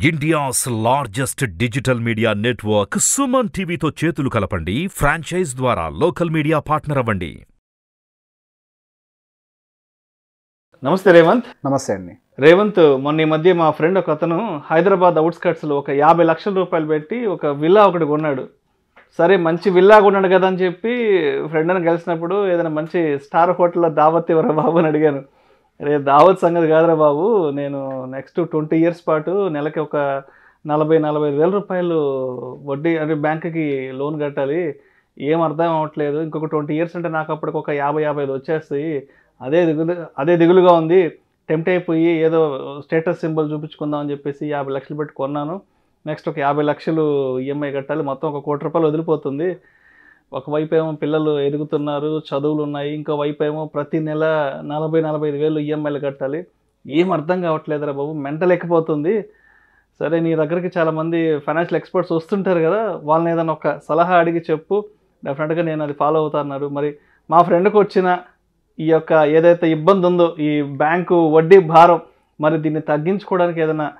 India's largest digital media network SumanTV తో చేతులు కలపండి ఫ్రాంచైజ్ ద్వారా లోకల్ మీడియా పార్ట్నర్ అవ్వండి. నమస్తే రేవంత్. నమస్తే అండి. రేవంత్, మొన్న ఈ మధ్య మా ఫ్రెండ్ ఒక అతను హైదరాబాద్ అవుట్స్కట్స్ లో ఒక 50 లక్షల రూపాయలు పెట్టి ఒక విల్లా ఒకటి కొన్నాడు. సరే, మంచి విల్లా కొన్నాడు కదా అని చెప్పి ఫ్రెండ్ అని కలిసినప్పుడు ఏదైనా మంచి స్టార్ హోటల్లో దావత్ ఇవ్వరా బాబు అని అడిగాను. రే, దావత్ సంగతి కాదురా బాబు, నేను నెక్స్ట్ 20 years పాటు నెలకి ఒక 40-45 వేల రూపాయలు వడ్డీ అంటే బ్యాంకుకి లోన్ కట్టాలి. ఏం అర్థం అవ్వట్లేదు. ఇంకొక 20 years అంటే నాకు అప్పటికి ఒక 50-55 వచ్చేస్తాయి. అదే దిగులుగా ఉంది. టెంప్ట్ అయిపోయి ఏదో స్టేటస్ సింబల్ చూపించుకుందాం అని చెప్పేసి 50 లక్షలు పెట్టి కొన్నాను. నెక్స్ట్ ఒక 50 లక్షలు ఈఎంఐ కట్టాలి. మొత్తం ఒక 1 కోటి రూపాయలు వదిలిపోతుంది. ఒకవైపు ఏమో పిల్లలు ఎదుగుతున్నారు, చదువులు ఉన్నాయి. ఇంకో వైపు ఏమో ప్రతి నెల 40-45 వేలు ఈఎంఐలు కట్టాలి. ఏం అర్థం కావట్లేదురా బాబు, మెంటల్ ఎక్కిపోతుంది. సరే, నీ దగ్గరికి చాలామంది ఫైనాన్షియల్ ఎక్స్పర్ట్స్ వస్తుంటారు కదా, వాళ్ళని ఏదైనా ఒక సలహా అడిగి చెప్పు, డెఫినెట్గా నేను అది ఫాలో అవుతాన్నారు. మరి మా ఫ్రెండ్కి వచ్చిన ఈ యొక్క ఏదైతే ఇబ్బంది ఉందో, ఈ బ్యాంకు వడ్డీ భారం, మరి దీన్ని తగ్గించుకోవడానికి ఏదైనా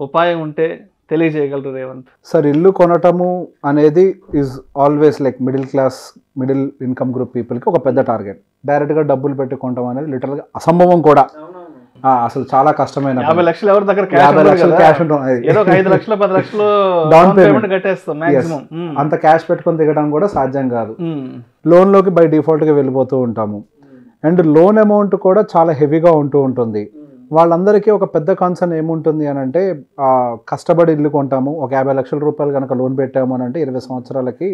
ఉపాయం ఉంటే తెలియజేయగలరు రేవంత్. సార్, ఇల్లు కొనటము అనేది is always like middle income group పీపుల్కి ఒక పెద్ద టార్గెట్. డైరెక్ట్గా డబ్బులు పెట్టి కొనటం అనేది లిటరల్గా అసంభవం కూడా. అసలు చాలా కష్టమైన 50 లక్షలు ఎవరి దగ్గర క్యాష్ ఉంటుంది. ఏదో 5 లక్షలు 10 లక్షలు డౌన్ పేమెంట్ కట్టేస్తాం మాక్సిమం. అంత క్యాష్ పెట్టుకొని దిగడం కూడా సాధ్యం కాదు. లోన్లోకి బై డిఫాల్ట్గా వెళ్ళిపోతూ ఉంటాము. అండ్ లోన్ అమౌంట్ కూడా చాలా హెవీగా ఉంటూ ఉంటుంది. వాళ్ళందరికీ ఒక పెద్ద కన్సర్న్ ఏముంటుంది అని అంటే, కష్టపడి ఇల్లు కొంటాము, ఒక 50 లక్షల రూపాయలు కనుక లోన్ పెట్టాము అని అంటే 20 సంవత్సరాలకి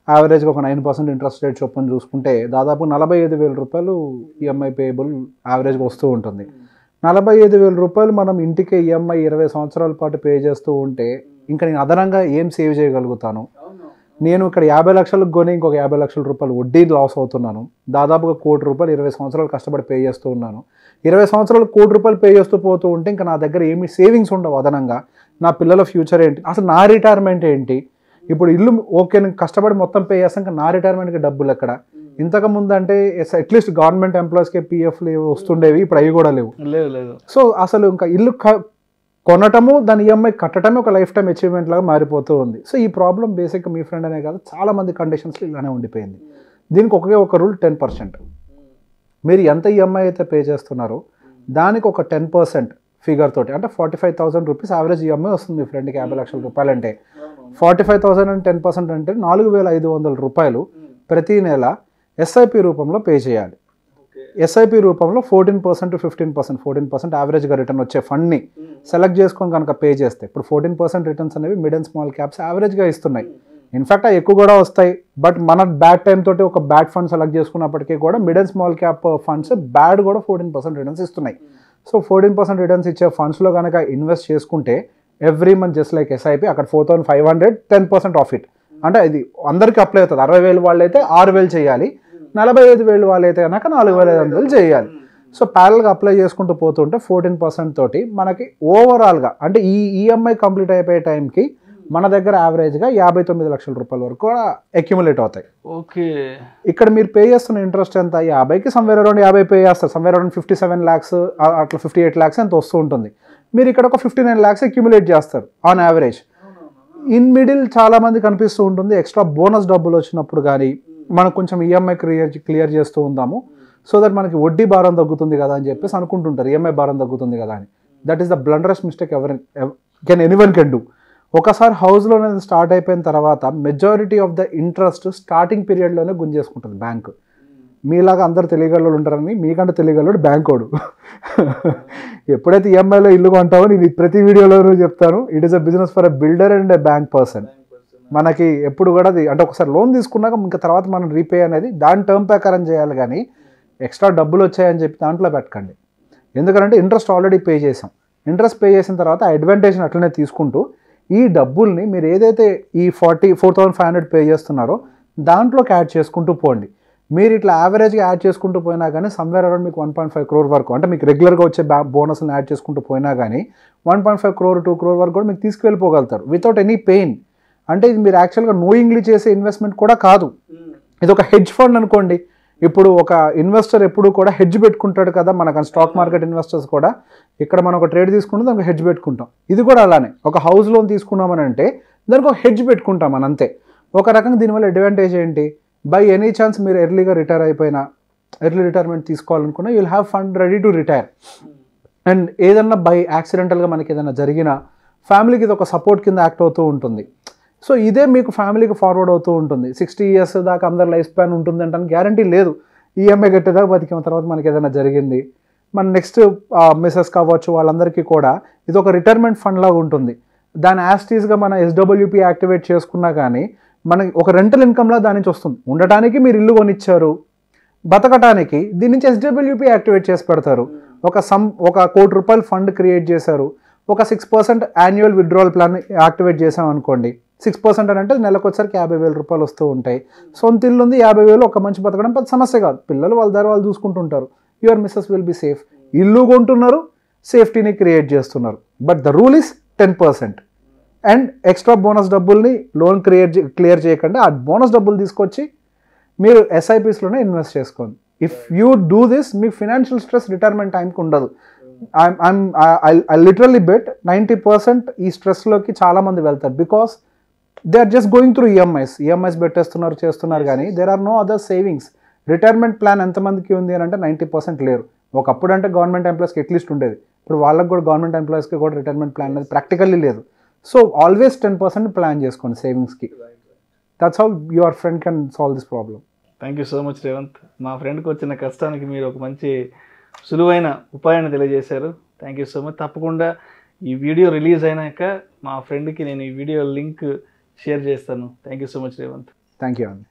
యావరేజ్గా ఒక 9% ఇంట్రెస్ట్ రేట్ చొప్పున చూసుకుంటే దాదాపు 45,000 రూపాయలు ఈఎంఐ పేయబుల్ యావరేజ్గా వస్తూ ఉంటుంది. 45,000 రూపాయలు మనం ఇంటికి ఈఎంఐ 20 సంవత్సరాల పాటు పే చేస్తూ ఉంటే ఇంకా నేను అదనంగా ఏం సేవ్ చేయగలుగుతాను? నేను ఇక్కడ 50 లక్షలకు కొని ఇంకొక 50 లక్షల రూపాయలు వడ్డీ లాస్ అవుతున్నాను. దాదాపుగా 1 కోటి రూపాయలు 20 సంవత్సరాలు కష్టపడి పే చేస్తూ ఉన్నాను. 20 సంవత్సరాలు 1 కోటి రూపాయలు పే చేస్తూ పోతూ ఉంటే ఇంకా నా దగ్గర ఏమి సేవింగ్స్ ఉండవు అదనంగా. నా పిల్లల ఫ్యూచర్ ఏంటి, అసలు నా రిటైర్మెంట్ ఏంటి? ఇప్పుడు ఇల్లు ఓకే, నేను కష్టపడి మొత్తం పే చేస్తాను, ఇంకా నా రిటైర్మెంట్కి డబ్బులు ఎక్కడ? ఇంతకుముందు అంటే అట్లీస్ట్ గవర్నమెంట్ ఎంప్లాయీస్కి పిఎఫ్లు వస్తుండేవి, ఇప్పుడు అవి కూడా లేవు. సో అసలు ఇంకా ఇల్లు కొనటము, దాని ఈఎంఐ కట్టడమే ఒక లైఫ్ టైం అచీవ్మెంట్ లాగా మారిపోతూ ఉంది. సో ఈ ప్రాబ్లం బేసిక్గా మీ ఫ్రెండ్ అనే కాదు, చాలామంది కండిషన్స్లో ఇలానే ఉండిపోయింది. దీనికి ఒకే ఒక రూల్, 10%. మీరు ఎంత ఈఎంఐ అయితే పే చేస్తున్నారో దానికి ఒక 10% ఫిగర్ తోటి, అంటే 45,000 రూపీస్ యావరేజ్ ఈఎంఐ వస్తుంది మీ ఫ్రెండ్కి 50 లక్షల రూపాయలు అంటే. 45,000 and 10% అంటే 4,500 రూపాయలు ప్రతి నెల ఎస్ఐపి రూపంలో పే చేయాలి. ఎస్ఐపి రూపంలో 14% to 15%, 14% యావరేజ్గా రిటర్న్ వచ్చే ఫండ్ని సెలెక్ట్ చేసుకొని కనుక పే చేస్తే, ఇప్పుడు 14% రిటర్న్స్ అనేవి మిడ్ అండ్ స్మాల్ క్యాప్స్ యావరేజ్గా ఇస్తున్నాయి. ఇన్ఫ్యాక్ట్ అవి ఎక్కువ కూడా వస్తాయి. బట్ మన బ్యాడ్ టైం తోటి ఒక బ్యాడ్ ఫండ్ సెలెక్ట్ చేసుకున్నప్పటికీ కూడా mid and small cap funds bad కూడా 14% రిటర్న్స్ ఇస్తున్నాయి. సో 14% రిటర్న్స్ ఇచ్చే ఫండ్స్లో కనుక ఇన్వెస్ట్ చేసుకుంటే every month just like SIP అక్కడ 4,500, 10% ఆఫ్ ఇట్. అంటే ఇది అందరికీ అప్లై అవుతుంది. 60,000 వాళ్ళు అయితే 6,000 చేయాలి, 45,000 వాళ్ళు అయితే కనుక 4,500 చేయాలి. సో ప్యారల్గా అప్లై చేసుకుంటూ పోతుంటే 14% తోటి మనకి ఓవరాల్గా అంటే ఈ ఈఎంఐ కంప్లీట్ అయిపోయే టైంకి మన దగ్గర యావరేజ్గా 59 లక్షల రూపాయల వరకు కూడా అక్యుములేట్ అవుతాయి. ఓకే, ఇక్కడ మీరు పే చేస్తున్న ఇంట్రెస్ట్ ఎంత? 50కి సమ్వేర్ అరౌండ్ 50 పే చేస్తారు. సమ్వేర్ అరౌండ్ 57 lakhs అట్లా 58 lakhs ఎంత వస్తూ ఉంటుంది. మీరు ఇక్కడ ఒక 59 lakhs అక్యుములేట్ చేస్తారు ఆన్ యావరేజ్. ఇన్ మిడిల్ చాలా మంది కనిపిస్తూ ఉంటుంది, ఎక్స్ట్రా బోనస్ డబ్బులు వచ్చినప్పుడు కానీ మనం కొంచెం ఈఎంఐ క్లియర్ చేస్తూ ఉందాము, సో దట్ మనకి వడ్డీ భారం తగ్గుతుంది కదా అని చెప్పేసి అనుకుంటుంటారు, ఈఎంఐ భారం తగ్గుతుంది కదా అని. That is the blunderest mistake anyone can do. ఒకసారి హౌస్ లోన్ అనేది స్టార్ట్ అయిపోయిన తర్వాత majority of the interest starting పీరియడ్లోనే గుంజేసుకుంటుంది బ్యాంకు. మీలాగా అందరు తెలియగలడు ఉంటారని, మీకంటే తెలియగలడు బ్యాంకోడు. ఎప్పుడైతే ఈఎంఐలో ఇల్లు కొంటావో నేను ప్రతి వీడియోలోనూ చెప్తాను, it is a business for a builder and a bank person. మనకి ఎప్పుడు కూడా అంటే ఒకసారి లోన్ తీసుకున్నాక ఇంకా తర్వాత మనం రీపే అనేది దాని టర్మ్ ప్రకారం చేయాలి, కానీ ఎక్స్ట్రా డబ్బులు వచ్చాయని చెప్పి దాంట్లో పెట్టకండి. ఎందుకంటే ఇంట్రెస్ట్ ఆల్రెడీ పే చేసాం. ఇంట్రెస్ట్ పే చేసిన తర్వాత అడ్వాంటేజ్ని అట్లనే తీసుకుంటూ ఈ డబ్బుల్ని మీరు ఏదైతే ఈ 4,500 పే చేస్తున్నారో దాంట్లోకి యాడ్ చేసుకుంటూ పోండి. మీరు ఇట్లా యావరేజ్గా యాడ్ చేసుకుంటూ పోయినా కానీ సమ్వేర్ అరౌండ్ మీకు 1.5 crore వరకు, అంటే మీకు రెగ్యులర్గా వచ్చే బోనస్ని యాడ్ చేసుకుంటూ పోయినా కానీ 1.5 crore 2 crore వరకు కూడా మీకు తీసుకువెళ్ళిపోగలుగుతారు వితౌట్ ఎనీ పెయిన్. అంటే ఇది మీరు యాక్చువల్గా నోయింగ్లీ చేసే ఇన్వెస్ట్మెంట్ కూడా కాదు, ఇది ఒక హెడ్జ్ ఫండ్ అనుకోండి. ఇప్పుడు ఒక ఇన్వెస్టర్ ఎప్పుడు కూడా హెడ్జ్ పెట్టుకుంటాడు కదా, మనకు స్టాక్ మార్కెట్ ఇన్వెస్టర్స్ కూడా ఇక్కడ మనం ఒక ట్రేడ్ తీసుకుంటే దానికి హెడ్జ్ పెట్టుకుంటాం. ఇది కూడా అలానే ఒక హౌస్ లోన్ తీసుకున్నామని అంటే దానికి ఒక హెడ్జ్ పెట్టుకుంటాం అని అంతే. ఒక రకంగా దీనివల్ల అడ్వాంటేజ్ ఏంటి, బై ఎనీ ఛాన్స్ మీరు ఎర్లీగా రిటైర్ అయిపోయినా, ఎర్లీ రిటైర్మెంట్ తీసుకోవాలనుకున్నా you'll have fund ready to retire. And ఏదన్నా బై యాక్సిడెంటల్గా మనకి ఏదైనా జరిగినా ఫ్యామిలీకి ఇది ఒక సపోర్ట్ కింద యాక్ట్ అవుతూ ఉంటుంది. సో ఇదే మీకు ఫ్యామిలీకి ఫార్వర్డ్ అవుతూ ఉంటుంది. 60 years దాకా అందరు లైఫ్ స్పాన్ ఉంటుంది అంటే గ్యారంటీ లేదు. ఈఎంఐ కట్టేదాకా బతికిన తర్వాత మనకి ఏదైనా జరిగింది, మన నెక్స్ట్ మిసెస్ కావచ్చు వాళ్ళందరికీ కూడా ఇది ఒక రిటైర్మెంట్ ఫండ్ లాగా ఉంటుంది. దాని యాస్టీస్గా మన ఎస్డబ్ల్యూపీ యాక్టివేట్ చేసుకున్నా కానీ మనకి ఒక రెంటల్ ఇన్కమ్లా దాని నుంచి వస్తుంది. ఉండటానికి మీరు ఇల్లు కొనిచ్చారు, బతకటానికి దీని నుంచి ఎస్డబ్ల్యూపీ యాక్టివేట్ చేసి పెడతారు. ఒక ₹1 కోటి ఫండ్ క్రియేట్ చేశారు, ఒక 6% యాన్యువల్ విత్డ్రావల్ ప్లాన్ యాక్టివేట్ చేసాం అనుకోండి. 6% అని అంటే నెలకు వచ్చరికి ₹50,000 వస్తూ ఉంటాయి. సొంత ఇల్లు ఉంది, 50,000 ఒక మంచి బతకడం పెద్ద సమస్య కాదు. పిల్లలు వాళ్ళ దారి వాళ్ళు చూసుకుంటుంటారు. Your missus will be safe. ఇల్లు కొంటున్నారు, సేఫ్టీని క్రియేట్ చేస్తున్నారు. But the rule is 10%. And extra bonus డబ్బుల్ని లోన్ క్లియర్ చేయకుండా ఆ బోనస్ డబ్బులు తీసుకొచ్చి మీరు ఎస్ఐపిస్లోనే ఇన్వెస్ట్ చేసుకోండి. ఇఫ్ యూ డూ దిస్ మీకు ఫినాన్షియల్ స్ట్రెస్ రిటైర్మెంట్ టైంకి ఉండదు. ఐ లిటరల్లీ బెట్ 90% ఈ స్ట్రెస్లోకి చాలామంది వెళ్తారు. Because they are just going through EMIs పెట్టేస్తున్నారు చేస్తున్నారు కానీ there are no other savings. Retirement plan ఎంతమందికి ఉంది అని అంటే 90% లేరు. ఒకప్పుడు అంటే గవర్నమెంట్ ఎంప్లాయీస్కి అట్లీస్ట్ ఉండేది, ఇప్పుడు వాళ్ళకి కూడా గవర్నమెంట్ ఎంప్లాయీస్కి కూడా రిటైర్మెంట్ ప్లాన్ అనేది ప్రాక్టికల్లీ లేదు. సో ఆల్వేస్ 10% ప్లాన్ చేసుకోండి సేవింగ్స్కి. That's how your friend can solve this problem. Thank you so much Revanth. మా ఫ్రెండ్కి వచ్చిన కష్టానికి మీరు ఒక మంచి సులువైన ఉపాయాన్ని తెలియజేశారు. Thank you so much. తప్పకుండా ఈ వీడియో రిలీజ్ అయినాక మా ఫ్రెండ్కి నేను ఈ వీడియో లింక్ షేర్ చేస్తాను. Thank you so much Revanth. Thank you అండి.